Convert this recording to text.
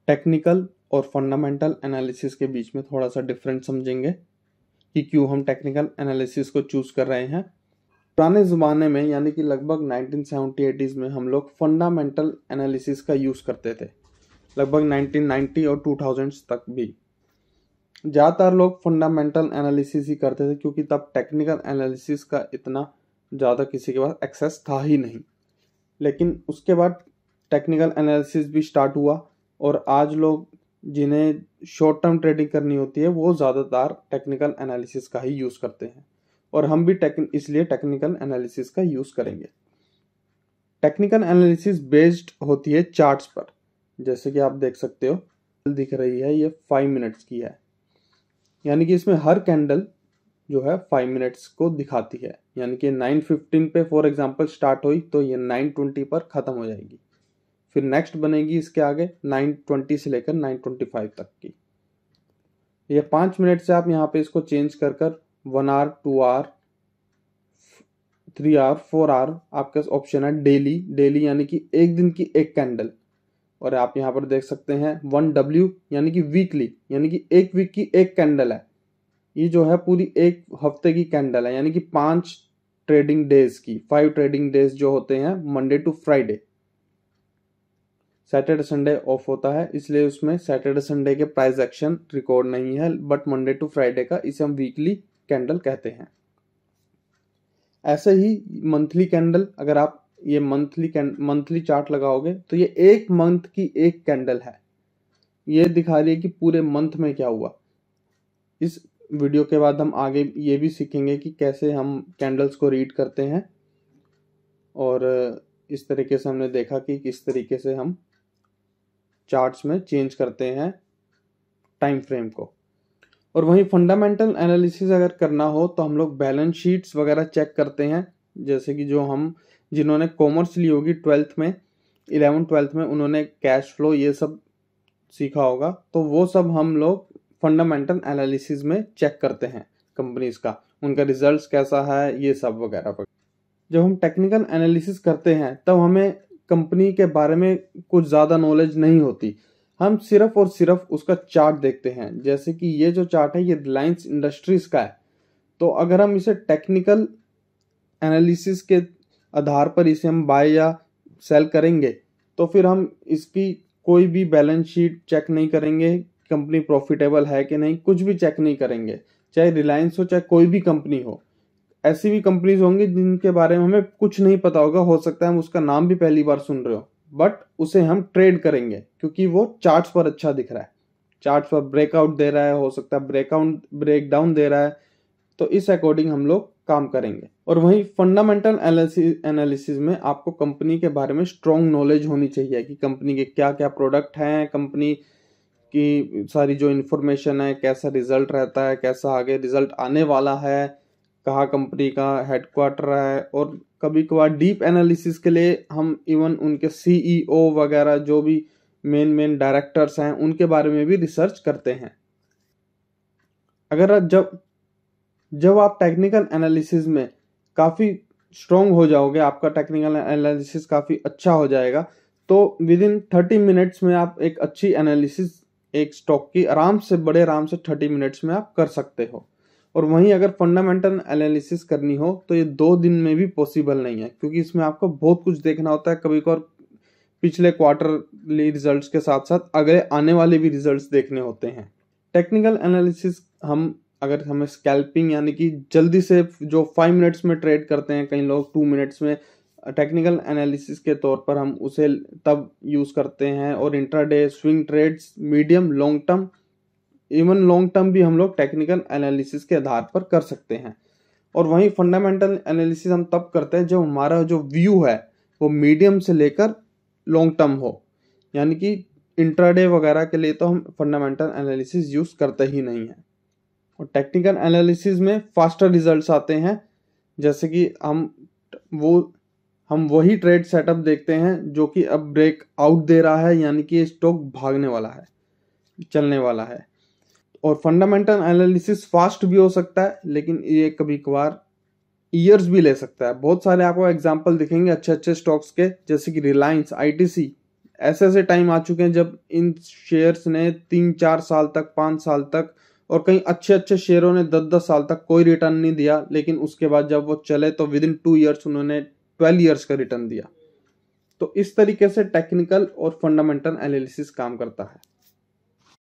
Technical और fundamental analysis के बीच में थोड़ा सा डिफरेंस समझेंगे कि क्यों हम टेक्निकल एनालिसिस को चूज कर रहे हैं। पुराने ज़माने में यानी कि लगभग 1970-80s में हम लोग फंडामेंटल एनालिसिस का यूज़ करते थे, लगभग 1990 और 2000s तक भी ज़्यादातर लोग फंडामेंटल एनालिसिस ही करते थे, क्योंकि तब टेक्निकल एनालिसिस का इतना ज़्यादा किसी के पास एक्सेस था ही नहीं। लेकिन उसके बाद टेक्निकल एनालिसिस भी स्टार्ट हुआ और आज लोग जिन्हें शॉर्ट टर्म ट्रेडिंग करनी होती है वो ज़्यादातर टेक्निकल एनालिसिस का ही यूज़ करते हैं, और हम भी इसलिए टेक्निकल एनालिसिस का यूज़ करेंगे। टेक्निकल एनालिसिस बेस्ड होती है चार्ट्स पर, जैसे कि आप देख सकते हो दिख रही है, ये 5 मिनट्स की है, यानी कि इसमें हर कैंडल जो है 5 मिनट्स को दिखाती है। यानी कि 9:15 पे फॉर एग्जांपल स्टार्ट हुई तो ये 9:20 पर ख़त्म हो जाएगी, फिर नेक्स्ट बनेगी इसके आगे 9:20 से लेकर 9:25 तक की। ये 5 मिनट से आप यहाँ पे इसको चेंज कर 1 आवर, 2 आवर, 3 आवर, 4 आवर आपका ऑप्शन है डेली यानी कि एक दिन की एक कैंडल। और आप यहाँ पर देख सकते हैं 1W यानी कि वीकली, यानी कि एक वीक की एक कैंडल है। ये जो है पूरी एक हफ्ते की कैंडल है, यानी कि 5 ट्रेडिंग डेज की, 5 ट्रेडिंग डेज जो होते हैं Monday to Friday. Saturday Sunday off होता है, इसलिए उसमें सैटरडे संडे के प्राइस एक्शन रिकॉर्ड नहीं है, बट मंडे टू फ्राइडे का इसे हम वीकली कैंडल कहते हैं। ऐसे ही मंथली कैंडल, अगर आप ये मंथली चार्ट लगाओगे तो ये एक मंथ की एक कैंडल है, ये दिखा रही है कि पूरे मंथ में क्या हुआ। इस वीडियो के बाद हम आगे ये भी सीखेंगे कि कैसे हम कैंडल्स को रीड करते हैं, और इस तरीके से हमने देखा कि किस तरीके से हम चार्ट्स में चेंज करते हैं टाइम फ्रेम को। और वहीं फंडामेंटल एनालिसिस अगर करना हो तो हम लोग बैलेंस शीट्स वगैरह चेक करते हैं, जैसे कि जिन्होंने कॉमर्स ली होगी 12th में, 11th-12th में उन्होंने कैश फ्लो ये सब सीखा होगा, तो वो सब हम लोग फंडामेंटल एनालिसिस में चेक करते हैं कंपनीज का, उनका रिजल्ट्स कैसा है, ये सब वगैरह। जब हम टेक्निकल एनालिसिस करते हैं तब हमें कंपनी के बारे में कुछ ज़्यादा नॉलेज नहीं होती, हम सिर्फ और सिर्फ उसका चार्ट देखते हैं। जैसे कि ये जो चार्ट है ये रिलायंस इंडस्ट्रीज का है, तो अगर हम इसे टेक्निकल एनालिसिस के आधार पर इसे हम बाय या सेल करेंगे तो फिर हम इसकी कोई भी बैलेंस शीट चेक नहीं करेंगे, कंपनी प्रॉफिटेबल है कि नहीं, कुछ भी चेक नहीं करेंगे, चाहे रिलायंस हो चाहे कोई भी कंपनी हो। ऐसी भी कंपनीज होंगी जिनके बारे में हमें कुछ नहीं पता होगा, हो सकता है हम उसका नाम भी पहली बार सुन रहे हो, बट उसे हम ट्रेड करेंगे क्योंकि वो चार्ट्स पर अच्छा दिख रहा है, चार्ट्स पर ब्रेकआउट दे रहा है, हो सकता है ब्रेकडाउन दे रहा है, तो इस अकॉर्डिंग हम लोग काम करेंगे। और वहीं फंडामेंटल एनालिसिस में आपको कंपनी के बारे में स्ट्रॉन्ग नॉलेज होनी चाहिए कि कंपनी के क्या क्या प्रोडक्ट हैं, कंपनी की सारी जो इन्फॉर्मेशन है, कैसा रिजल्ट रहता है, कैसा आगे रिजल्ट आने वाला है, कहाँ कंपनी का हेडक्वार्टर है। और कभी कभार डीप एनालिसिस के लिए हम इवन उनके सीईओ वगैरह जो भी मेन डायरेक्टर्स हैं उनके बारे में भी रिसर्च करते हैं। अगर जब आप टेक्निकल एनालिसिस में काफ़ी स्ट्रॉन्ग हो जाओगे, आपका टेक्निकल एनालिसिस काफ़ी अच्छा हो जाएगा, तो विद इन 30 मिनट्स में आप एक अच्छी एनालिसिस एक स्टॉक की बड़े आराम से 30 मिनट्स में आप कर सकते हो। और वहीं अगर फंडामेंटल एनालिसिस करनी हो तो ये 2 दिन में भी पॉसिबल नहीं है, क्योंकि इसमें आपको बहुत कुछ देखना होता है। कभी कभार पिछले क्वार्टरली रिजल्ट्स के साथ साथ अगले आने वाले भी रिजल्ट्स देखने होते हैं। टेक्निकल एनालिसिस अगर हमें स्कैल्पिंग यानी कि जल्दी से जो 5 मिनट्स में ट्रेड करते हैं, कई लोग 2 मिनट्स में, टेक्निकल एनालिसिस के तौर पर हम उसे तब यूज़ करते हैं। और intraday swing trades, medium long term, even long term भी हम लोग टेक्निकल एनालिसिस के आधार पर कर सकते हैं। और वहीं फंडामेंटल एनालिसिस हम तब करते हैं जब हमारा जो व्यू है वो मीडियम से लेकर लॉन्ग टर्म हो, यानी कि इंट्राडे वगैरह के लिए तो हम फंडामेंटल एनालिसिस यूज़ करते ही नहीं हैं। और टेक्निकल एनालिसिस में फास्टर रिजल्ट्स आते हैं, जैसे कि हम वही ट्रेड सेटअप देखते हैं जो कि अब ब्रेक आउट दे रहा है, यानी कि स्टॉक भागने वाला है, चलने वाला है। और फंडामेंटल एनालिसिस फास्ट भी हो सकता है, लेकिन ये कभी कभार ईयर्स भी ले सकता है। बहुत सारे आपको एग्जांपल दिखेंगे अच्छे अच्छे स्टॉक्स के, जैसे कि रिलायंस, आईटीसी, ऐसे ऐसे टाइम आ चुके हैं जब इन शेयर्स ने 3-4 साल तक, 5 साल तक, और कई अच्छे अच्छे शेयरों ने 10-10 साल तक कोई रिटर्न नहीं दिया, लेकिन उसके बाद जब वो चले तो विद इन 2 ईयर्स उन्होंने 12 ईयर्स का रिटर्न दिया। तो इस तरीके से टेक्निकल और फंडामेंटल एनालिसिस काम करता है।